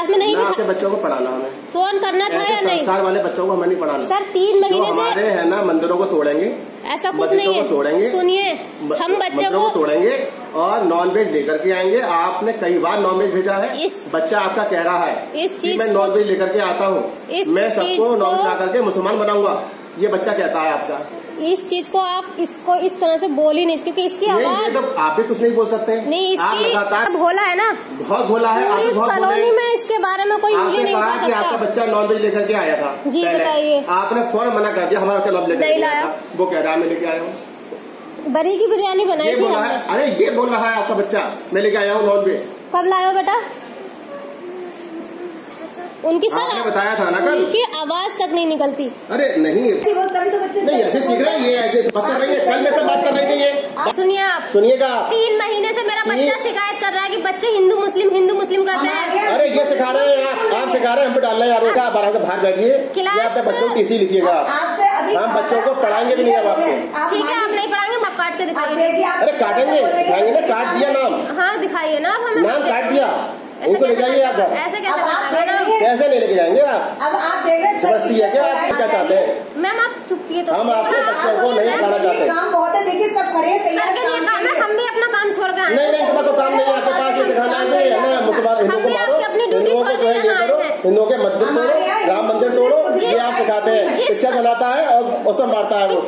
बाद में नहीं आपके बच्चों को पढ़ाना हमें फोन करना था या नहीं? संस्कार वाले बच्चों को हमें नहीं पढ़ाना सर। 3 महीने से है ना, मंदिरों को तोड़ेंगे, ऐसा कुछ नहीं है। तोड़ेंगे, सुनिए, हम बच्चों को तोड़ेंगे और नॉनवेज लेकर के आएंगे। आपने कई बार नॉनवेज भेजा है, बच्चा आपका कह रहा है इस चीज मैं नॉनवेज लेकर के आता हूँ, मैं सबको नॉनवेज ला करके मुसलमान बनाऊंगा, ये बच्चा कहता है आपका। इस चीज को आप इसको इस तरह से बोल ही नहीं, क्योंकि इसकी आवाज तो आप भी कुछ नहीं बोल सकते। नहीं, इसकी भोला है ना, बहुत भोला है। पूरी कॉलोनी में इसके बारे में कोई वीडियो नहीं बता सकता। आपका बच्चा नॉनवेज लेकर के आया था। जी बताइए। आपने फौरन मना कर दिया, हमारा बच्चा नॉनवेज लेकर आया, वो कह रहा है मैं लेके आया हूँ, बरी की बिरयानी बनाई थी हमने। अरे ये बोल रहा है आपका बच्चा मैं लेके आया हूँ नॉनवेज। कब लाया बेटा? उनकी सर आपने बताया था ना कल, उनकी आवाज तक नहीं निकलती। अरे नहीं नहीं ऐसे सीख रहे हैं, ये ऐसे बात कर रही है, कल में से बात कर रही है ये। सुनिए, आप सुनिएगा। 3 महीने से मेरा बच्चा शिकायत कर रहा है कि बच्चे हिंदू मुस्लिम करते हैं। अरे ये सिखा रहे हैं आप सिखा रहे हैं, हम डाल रहे हैं यार। बाहर से बाहर बैठिए, अपने बच्चों की टीसी लिखिएगा। हम बच्चों को पढ़ाएंगे भी नहीं अब आपको। ठीक है, आप नहीं पढ़ाएंगे, आप काट के दिखाइए। अरे काटेंगे, दिखाएंगे ना, काट दिया नाम। हाँ दिखाइए ना, अब हमें नाम काट दिया, उनको ले जाइए आप। ऐसे कैसे नहीं लेके जाएंगे आप? अब आप जबरदस्ती है क्या? आप क्या चाहते हैं? मैम आप चुप किए तो हम आपके बच्चों को नहीं पढ़ाना चाहते। काम बहुत है, देखिए सब खड़े हैं तैयार। काम है, हम भी अपना काम छोड़ गए। नहीं तुम्हारा तो काम नहीं है आपके पास, ये सिखाना है मुसलमान हिंदुओं को मारो, हिंदुओं के मंदिर तोड़ो, राम मंदिर तोड़ो, ये आप सिखाते हैं। पिक्चर बनाता है और उसमें मारता है वो।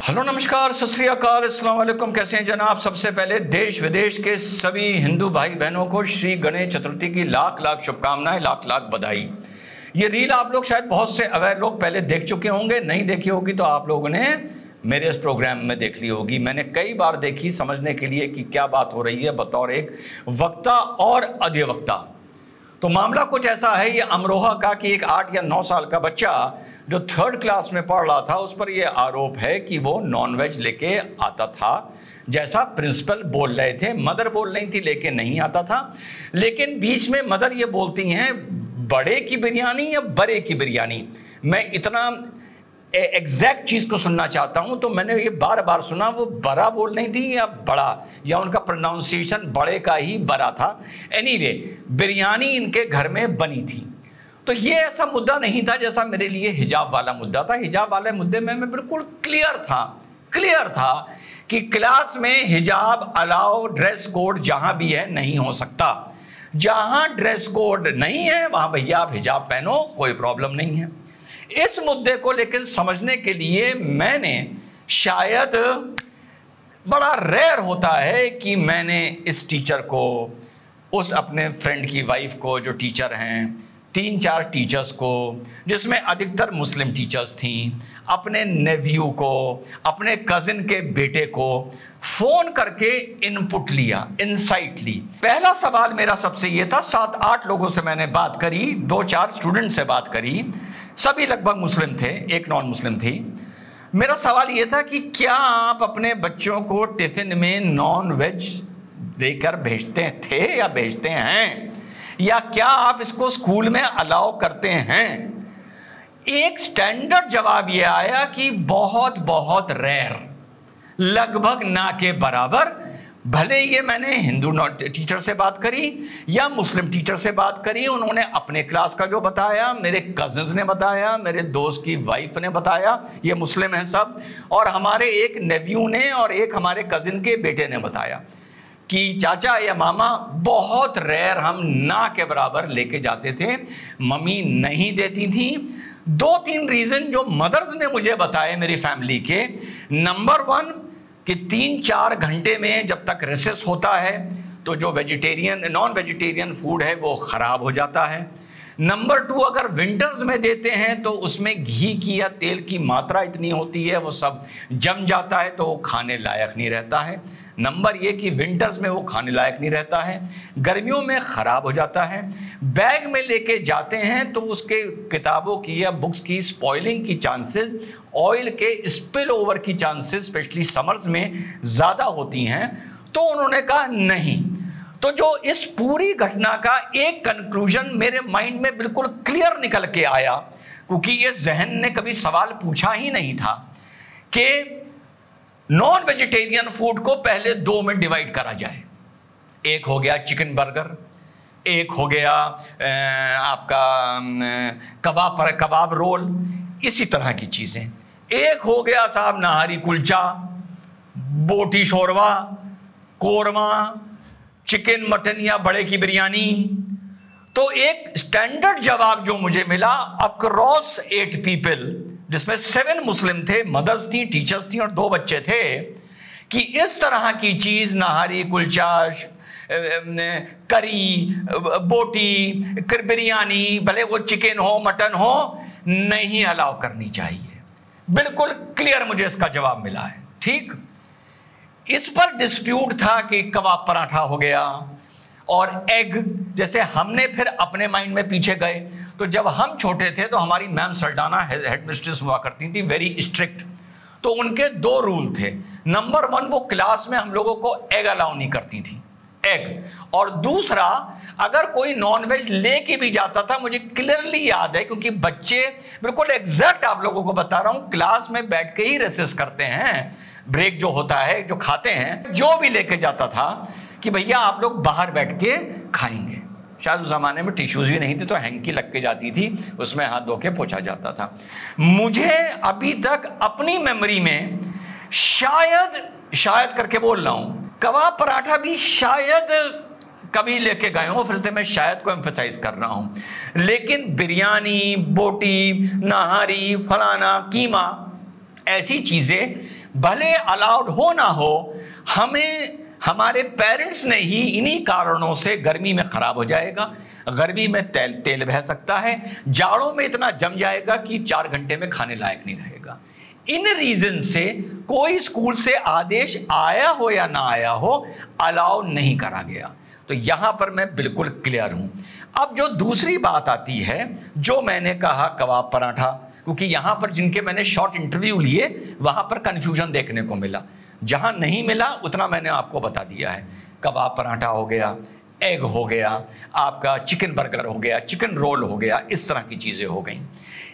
हेलो नमस्कार, सत श्री अकाल, अस्सलाम वालेकुम। कैसे हैं जनाब? सबसे पहले देश विदेश के सभी हिंदू भाई बहनों को श्री गणेश चतुर्थी की लाख लाख शुभकामनाएं, लाख लाख बधाई। ये रील आप लोग शायद बहुत से अवेयर लोग पहले देख चुके होंगे, नहीं देखी होगी तो आप लोगों ने मेरे इस प्रोग्राम में देख ली होगी। मैंने कई बार देखी समझने के लिए कि क्या बात हो रही है बतौर एक वक्ता और अधिवक्ता। तो मामला कुछ ऐसा है ये अमरोहा का कि एक 8 या 9 साल का बच्चा जो 3rd क्लास में पढ़ रहा था, उस पर यह आरोप है कि वो नॉनवेज लेके आता था, जैसा प्रिंसिपल बोल रहे थे। मदर बोल रही थी लेके नहीं आता था, लेकिन बीच में मदर ये बोलती हैं बड़े की बिरयानी या बड़े की बिरयानी। मैं इतना एग्जैक्ट चीज को सुनना चाहता हूं, तो मैंने ये बार बार सुना वो बड़ा बोल रही थी या बड़ा, या उनका प्रोनाउंसिएशन बड़े का ही बड़ा था। एनीवे, बिरयानी इनके घर में बनी थी। तो ये ऐसा मुद्दा नहीं था जैसा मेरे लिए हिजाब वाला मुद्दा था। हिजाब वाले मुद्दे में मैं बिल्कुल क्लियर था कि क्लास में हिजाब अलाउ, ड्रेस कोड जहां भी है नहीं हो सकता। जहां ड्रेस कोड नहीं है वहां भैया आप हिजाब पहनो, कोई प्रॉब्लम नहीं है। इस मुद्दे को लेकिन समझने के लिए मैंने शायद, बड़ा रेयर होता है कि मैंने इस टीचर को, उस अपने फ्रेंड की वाइफ को जो टीचर हैं, 3-4 टीचर्स को, जिसमें अधिकतर मुस्लिम टीचर्स थीं, अपने नेव्यू को, अपने कजिन के बेटे को फोन करके इनपुट लिया, इनसाइट ली। पहला सवाल मेरा सबसे ये था, 7-8 लोगों से मैंने बात करी, 2-4 स्टूडेंट से बात करी, सभी लगभग मुस्लिम थे, एक नॉन मुस्लिम थी। मेरा सवाल ये था कि क्या आप अपने बच्चों को टिफिन में नॉन वेज देकर भेजते थे या भेजते हैं, या क्या आप इसको स्कूल में अलाउ करते हैं? एक स्टैंडर्ड जवाब यह आया कि बहुत बहुत रेयर, लगभग ना के बराबर। भले ये मैंने हिंदू टीचर से बात करी या मुस्लिम टीचर से बात करी, उन्होंने अपने क्लास का जो बताया, मेरे कजिन्स ने बताया, मेरे दोस्त की वाइफ ने बताया, ये मुस्लिम हैं सब, और हमारे एक नेव्यू ने और एक हमारे कजिन के बेटे ने बताया कि चाचा या मामा बहुत रेयर हम ना के बराबर लेके जाते थे, मम्मी नहीं देती थी। 2-3 रीजन जो मदर्स ने मुझे बताए मेरी फैमिली के। नंबर 1 कि 3-4 घंटे में जब तक रिसेस होता है तो जो वेजिटेरियन, नॉन वेजिटेरियन फूड है वो खराब हो जाता है। नंबर 2, अगर विंटर्स में देते हैं तो उसमें घी की या तेल की मात्रा इतनी होती है वो सब जम जाता है तो वो खाने लायक नहीं रहता है। नंबर ये कि विंटर्स में वो खाने लायक नहीं रहता है, गर्मियों में ख़राब हो जाता है। बैग में लेके जाते हैं तो उसके किताबों की या बुक्स की स्पॉइलिंग की चांसेस, ऑयल के स्पिल ओवर की चांसेस स्पेशली समर्स में ज़्यादा होती हैं। तो उन्होंने कहा नहीं। तो जो इस पूरी घटना का एक कंक्लूजन मेरे माइंड में बिल्कुल क्लियर निकल के आया, क्योंकि ये जहन ने कभी सवाल पूछा ही नहीं था कि नॉन वेजिटेरियन फूड को पहले दो में डिवाइड करा जाए। एक हो गया चिकन बर्गर, एक हो गया आपका कबाब रोल, इसी तरह की चीजें। एक हो गया साहब नहारी कुलचा, बोटी शोरवा, कोरमा, चिकन मटन या बड़े की बिरयानी। तो एक स्टैंडर्ड जवाब जो मुझे मिला अक्रॉस 8 पीपल, जिसमें 7 मुस्लिम थे, मदर्स थी, टीचर्स थी और 2 बच्चे थे, कि इस तरह की चीज नहारी कुलचा, करी, बोटी, बिरयानी, भले वो चिकन हो मटन हो, नहीं अलाउ करनी चाहिए। बिल्कुल क्लियर मुझे इसका जवाब मिला है। ठीक, इस पर डिस्प्यूट था कि कबाब पराठा हो गया और एग। जैसे हमने फिर अपने माइंड में पीछे गए, तो जब हम छोटे थे तो हमारी मैम सल्टाना हेड मिस्ट्रेस हुआ करती थी, वेरी स्ट्रिक्ट। तो उनके 2 रूल थे। नंबर 1, वो क्लास में हम लोगों को एग अलाउ नहीं करती थी, एग। और दूसरा, अगर कोई नॉनवेज लेके भी जाता था, मुझे क्लियरली याद है, क्योंकि बच्चे बिल्कुल एग्जैक्ट आप लोगों को बता रहा हूं, क्लास में बैठ के ही रेसेस करते हैं, ब्रेक जो होता है, जो खाते हैं, जो भी लेके जाता था कि भैया आप लोग बाहर बैठ के खाएंगे। शायद उस जमाने में टिश्यूज भी नहीं थे, तो हैंकी लग के जाती थी, उसमें हाथ धो के पोंछा जाता था। मुझे अभी तक अपनी मेमोरी में शायद करके बोल रहा हूं, कबाब पराठा भी शायद कभी लेके गए हो, फिर से मैं शायद को एम्फसाइज कर रहा हूं। लेकिन बिरयानी, बोटी, नहारी, फलाना, कीमा, ऐसी चीजें भले अलाउड हो ना हो, हमें हमारे पेरेंट्स ने ही इन्हीं कारणों से, गर्मी में खराब हो जाएगा, गर्मी में तेल बह सकता है, जाड़ों में इतना जम जाएगा कि 4 घंटे में खाने लायक नहीं रहेगा। इन रीजन से कोई स्कूल से आदेश आया हो या ना आया हो, अलाउ नहीं करा गया। तो यहां पर मैं बिल्कुल क्लियर हूं। अब जो दूसरी बात आती है, जो मैंने कहा कबाब पराठा, क्योंकि यहां पर जिनके मैंने शॉर्ट इंटरव्यू लिए, वहां पर कंफ्यूजन देखने को मिला। जहां नहीं मिला उतना मैंने आपको बता दिया है। कबाब पराठा हो गया, एग हो गया, आपका चिकन बर्गर हो गया, चिकन रोल हो गया, इस तरह की चीजें हो गई।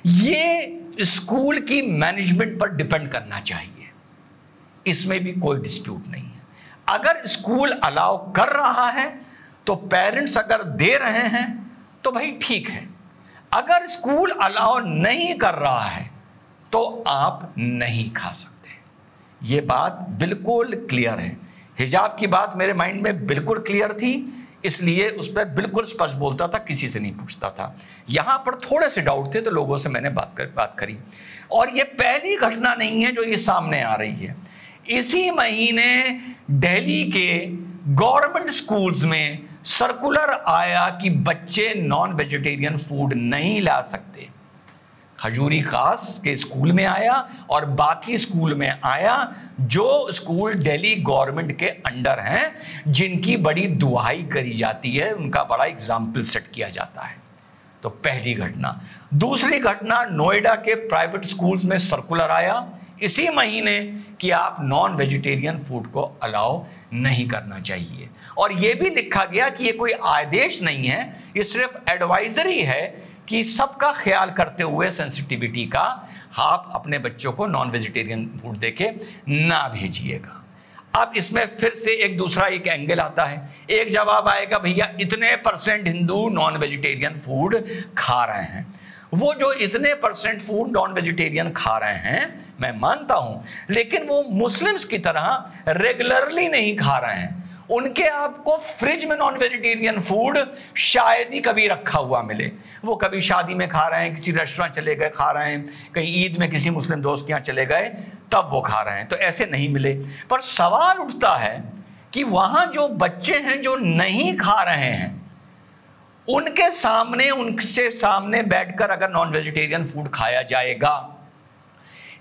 ये स्कूल की मैनेजमेंट पर डिपेंड करना चाहिए, इसमें भी कोई डिस्प्यूट नहीं है। अगर स्कूल अलाउ कर रहा है तो पेरेंट्स अगर दे रहे हैं तो भाई ठीक है। अगर स्कूल अलाउ नहीं कर रहा है तो आप नहीं खा सकते। ये बात बिल्कुल क्लियर है। हिजाब की बात मेरे माइंड में बिल्कुल क्लियर थी, इसलिए उस पर बिल्कुल स्पष्ट बोलता था, किसी से नहीं पूछता था। यहां पर थोड़े से डाउट थे तो लोगों से मैंने बात करी। और ये पहली घटना नहीं है जो ये सामने आ रही है। इसी महीने दिल्ली के गवर्नमेंट स्कूल्स में सर्कुलर आया कि बच्चे नॉन वेजिटेरियन फूड नहीं ला सकते। खजूरी खास के स्कूल में आया और बाकी स्कूल में आया, जो स्कूल दिल्ली गवर्नमेंट के अंडर हैं, जिनकी बड़ी दुहाई करी जाती है, उनका बड़ा एग्जाम्पल सेट किया जाता है। तो पहली घटना। दूसरी घटना, नोएडा के प्राइवेट स्कूल्स में सर्कुलर आया इसी महीने कि आप नॉन वेजिटेरियन फूड को अलाउ नहीं करना चाहिए। और यह भी लिखा गया कि यह कोई आदेश नहीं है, ये सिर्फ एडवाइजरी है कि सबका ख्याल करते हुए सेंसिटिविटी का, आप अपने बच्चों को नॉन वेजिटेरियन फूड देके ना भेजिएगा। अब इसमें फिर से एक दूसरा एंगल आता है। एक जवाब आएगा, भैया इतने % हिंदू नॉन वेजिटेरियन फूड खा रहे हैं। वो जो इतने % फूड नॉन वेजिटेरियन खा रहे हैं, मैं मानता हूं, लेकिन वो मुस्लिम्स की तरह रेगुलरली नहीं खा रहे हैं। उनके आपको फ्रिज में नॉन वेजिटेरियन फूड शायद ही कभी रखा हुआ मिले। वो कभी शादी में खा रहे हैं, किसी रेस्टोरेंट चले गए खा रहे हैं, कहीं ईद में किसी मुस्लिम दोस्त के यहाँ चले गए तब वो खा रहे हैं, तो ऐसे नहीं मिले। पर सवाल उठता है कि वहां जो बच्चे हैं जो नहीं खा रहे हैं, उनके सामने, उनसे सामने बैठकर अगर नॉन वेजिटेरियन फूड खाया जाएगा,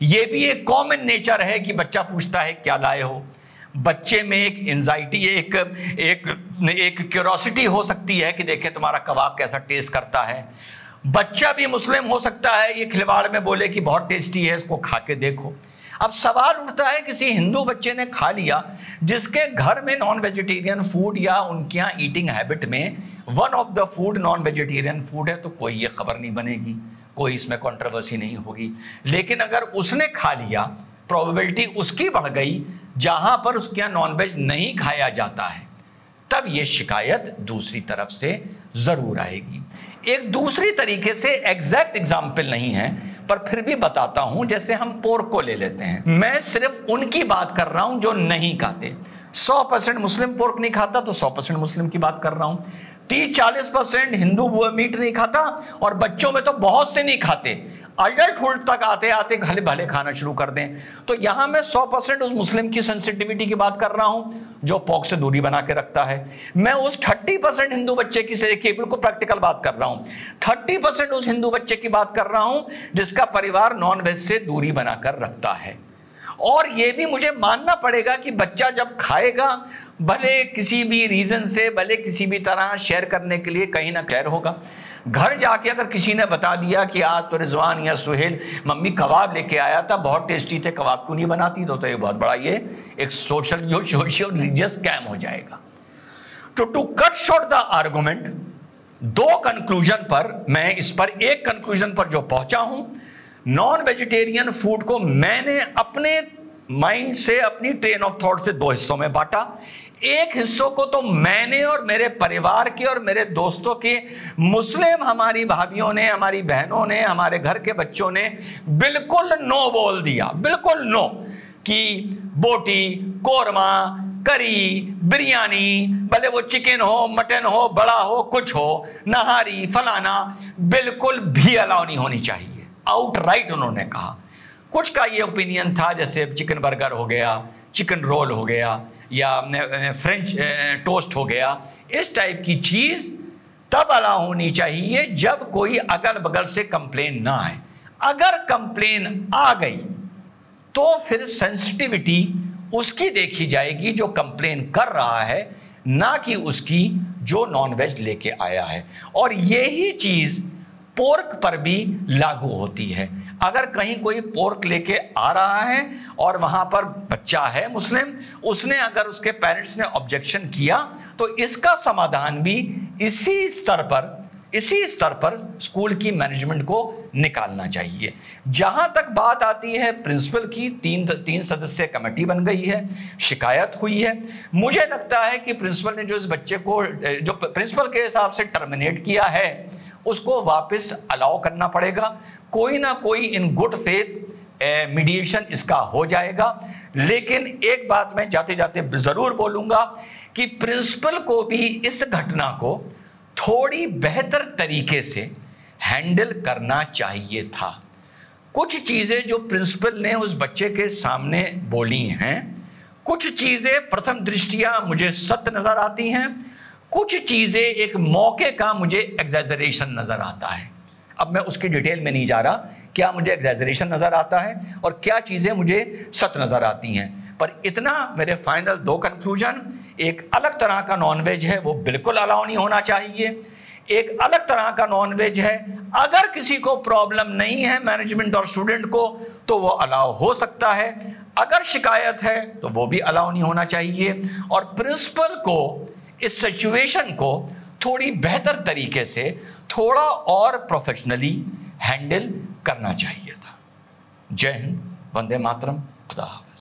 ये भी एक कॉमन नेचर है कि बच्चा पूछता है क्या लाए हो। बच्चे में एक एंजाइटी, एक क्यूरोसिटी हो सकती है कि देखें तुम्हारा कबाब कैसा टेस्ट करता है। बच्चा भी मुस्लिम हो सकता है, ये खिलवाड़ में बोले कि बहुत टेस्टी है, इसको खा के देखो। अब सवाल उठता है, किसी हिंदू बच्चे ने खा लिया जिसके घर में नॉन वेजिटेरियन फूड या उनके यहाँ ईटिंग हैबिट में one of the food non vegetarian food है, तो कोई ये खबर नहीं बनेगी, कोई इसमें कंट्रोवर्सी नहीं होगी। लेकिन अगर उसने खा लिया प्रोबेबिलिटी उसकी बढ़ गई जहां पर उसके यहाँ नॉनवेज नहीं खाया जाता है, तब ये शिकायत दूसरी तरफ से जरूर आएगी। एक दूसरी तरीके से एग्जैक्ट एग्जाम्पल नहीं है पर फिर भी बताता हूं। जैसे हम पोर्क को ले लेते हैं, मैं सिर्फ उनकी बात कर रहा हूं जो नहीं खाते। 100% मुस्लिम पोर्क नहीं खाता तो 100% मुस्लिम की बात कर रहा हूं। 30-40% हिंदू मीट नहीं खाता और बच्चों में तो बहुत से नहीं खाते। अडल्टहुड तक आते आते भले भले खाना शुरू कर दें। तो यहां मैं 100% उस मुस्लिम की सेंसिटिविटी की बात कर रहा हूं जो पोर्क से दूरी बना के रखता है। मैं उस 30% हिंदू बच्चे की से देखिए बिल्कुल प्रैक्टिकल बात कर रहा हूं। 30% उस हिंदू बच्चे की बात कर रहा हूं जिसका परिवार नॉन वेज से दूरी बनाकर रखता है। और यह भी मुझे मानना पड़ेगा कि बच्चा जब खाएगा, भले किसी भी रीजन से, भले किसी भी तरह शेयर करने के लिए कहीं ना खैर होगा। घर जाके अगर किसी ने बता दिया कि आज तो रिजवान या सुहेल मम्मी कबाब लेके आया था, बहुत टेस्टी थे, कबाब क्यों नहीं बनाती, तो ये बहुत बड़ा ये एक सोशल रिलीजियस स्कैम हो जाएगा। तो to cut short the argument, 2 conclusion पर मैं इस पर एक कंक्लूजन पर जो पहुंचा हूं, नॉन वेजिटेरियन फूड को मैंने अपने माइंड से, अपनी ट्रेन ऑफ थॉट से 2 हिस्सों में बांटा। एक हिस्सों को तो मैंने और मेरे परिवार के और मेरे दोस्तों के मुस्लिम हमारी भाभियों ने, हमारी बहनों ने, हमारे घर के बच्चों ने बिल्कुल नो बोल दिया, बिल्कुल नो, कि बोटी, कोरमा, करी, बिरयानी, भले वो चिकन हो, मटन हो, बड़ा हो, कुछ हो, नहारी, फलाना, बिल्कुल भी अलाउ नहीं होनी चाहिए। आउटराइट उन्होंने कहा। कुछ का ये ओपिनियन था जैसे चिकन बर्गर हो गया, चिकन रोल हो गया, या फ्रेंच टोस्ट हो गया, इस टाइप की चीज तब अलाउ होनी चाहिए जब कोई अगल बगल से कंप्लेन ना आए। अगर कंप्लेन आ गई तो फिर सेंसिटिविटी उसकी देखी जाएगी जो कंप्लेन कर रहा है, ना कि उसकी जो नॉनवेज लेके आया है। और यही चीज पोर्क पर भी लागू होती है। अगर कहीं कोई पोर्क लेके आ रहा है और वहां पर बच्चा है मुस्लिम, उसने अगर उसके पेरेंट्स ने ऑब्जेक्शन किया तो इसका समाधान भी इसी स्तर पर स्कूल की मैनेजमेंट को निकालना चाहिए। जहां तक बात आती है प्रिंसिपल की, 3 सदस्यीय कमेटी बन गई है, शिकायत हुई है। मुझे लगता है कि प्रिंसिपल ने जो इस बच्चे को जो प्रिंसिपल के हिसाब से टर्मिनेट किया है उसको वापस अलाउ करना पड़ेगा। कोई ना कोई इन गुड फेथ मीडिएशन इसका हो जाएगा। लेकिन एक बात मैं जाते जाते जरूर बोलूंगा कि प्रिंसिपल को भी इस घटना को थोड़ी बेहतर तरीके से हैंडल करना चाहिए था। कुछ चीजें जो प्रिंसिपल ने उस बच्चे के सामने बोली हैं, कुछ चीजें प्रथम दृष्टिया मुझे सत्य नजर आती हैं, कुछ चीजें एक मौके का मुझे एग्जैजरेशन नजर आता है। अब मैं उसकी डिटेल में नहीं जा रहा, क्या मुझे एग्जैजरेशन नजर आता है और क्या चीजें मुझे सत्य नजर आती हैं, पर इतना मेरे फाइनल 2 कंक्लूजन। एक अलग तरह का नॉनवेज है, वो बिल्कुल अलाउ नहीं होना चाहिए। एक अलग तरह का नॉनवेज है, अगर किसी को प्रॉब्लम नहीं है मैनेजमेंट और स्टूडेंट को तो वो अलाउ हो सकता है। अगर शिकायत है तो वो भी अलाउ नहीं होना चाहिए। और प्रिंसिपल को इस सिचुएशन को थोड़ी बेहतर तरीके से, थोड़ा और प्रोफेशनली हैंडल करना चाहिए था। जय हिंद, वंदे मातरम, खुदा हाफिज़।